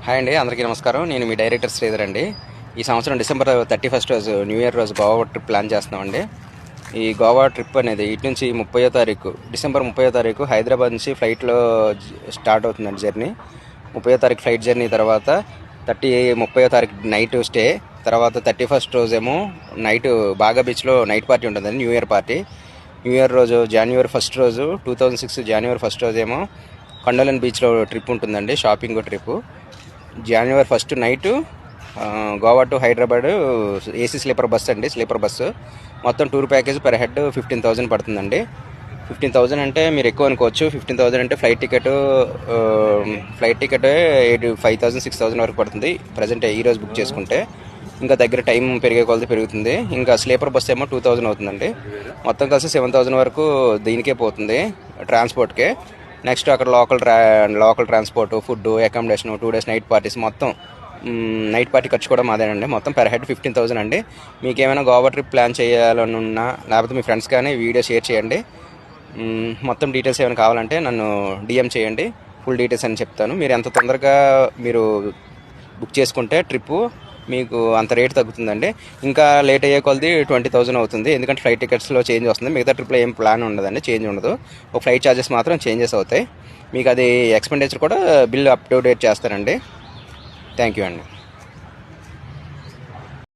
Hi అండి, అందరికీ నమస్కారం. నేను మీ డైరెక్టర్ శ్రీధర్ అండి. ఈ సంవత్సరం డిసెంబర్ 31 రోజు న్యూ ఇయర్ రోజు గోవా ట్రిప్ ప్లాన్ చేస్తున్నామండి. ఈ గోవా ట్రిప్ అనేది ఇటు నుంచి 30వ తారీఖు డిసెంబర్ 30వ తారీఖు హైదరాబాద్ నుంచి ఫ్లైట్లో స్టార్ట్ అవుతుందండి జర్నీ. 30వ తారీఖు ఫ్లైట్ జర్నీ తర్వాత 30వ తారీఖు నైట్ స్టే, తర్వాత 31 రోజేమో నైట్ బాగా బీచ్లో నైట్ పార్టీ ఉంటుందండి, new year party. New year రోజు జనవరి 1 రోజు 2006 జనవరి 1 రోజేమో కండోలన్ బీచ్లో ట్రిప్ ఉంటుందండి, shopping trip. January 1 night Goa to Hyderabad AC sleeper bus అండి, స్లీపర్ బస్సు. మొత్తం టూర్ ప్యాకేజ్ పర్ హెడ్ 15,000 పడుతుందండి. 15,000 అంటే మీరు ఎక్కువ అనుకోవచ్చు. 15,000 అంటే ఫ్లైట్ టికెట్ 5,000 6,000 వరకు పడుతుంది ప్రజెంట్ ఈరోజు బుక్ చేసుకుంటే. ఇంకా దగ్గర టైం పెరిగే కొలది పెరుగుతుంది. ఇంకా స్లీపర్ బస్ ఏమో 2,000 అవుతుందండి. మొత్తం కలిసి 7,000 వరకు దీనికే పోతుంది, ట్రాన్స్పోర్ట్కే. నెక్స్ట్ అక్కడ local transport, food, accommodation, 2 days night parties, మొత్తం నైట్ పార్టీ ఖర్చు కూడా మాదేనండి. మొత్తం పర్ హెడ్ 15,000 అండి. మీకు ఏమైనా గోవా ట్రిప్ ప్లాన్ చేయాలని ఉన్నా, లేకపోతే మీ ఫ్రెండ్స్ కానీ వీడియో షేర్ చేయండి. మొత్తం డీటెయిల్స్ ఏమైనా కావాలంటే నన్ను డిఎం చేయండి, ఫుల్ డీటెయిల్స్ అని చెప్తాను. మీరు ఎంత తొందరగా మీరు బుక్ చేసుకుంటే ట్రిప్పు మీకు అంత రేట్ తగ్గుతుందండి. ఇంకా లేట్ అయ్యే కొలది 20,000 అవుతుంది, ఎందుకంటే ఫ్లైట్ టికెట్స్లో చేంజ్ వస్తుంది. మిగతా ట్రిప్లో ఏం ప్లాన్ ఉండదండి, చేంజ్ ఉండదు. ఒక ఫ్లైట్ ఛార్జెస్ మాత్రం చేంజెస్ అవుతాయి. మీకు అది ఎక్స్పెండిచర్ కూడా బిల్ అప్ టు డేట్ చేస్తారండి. థ్యాంక్ యూ అండి.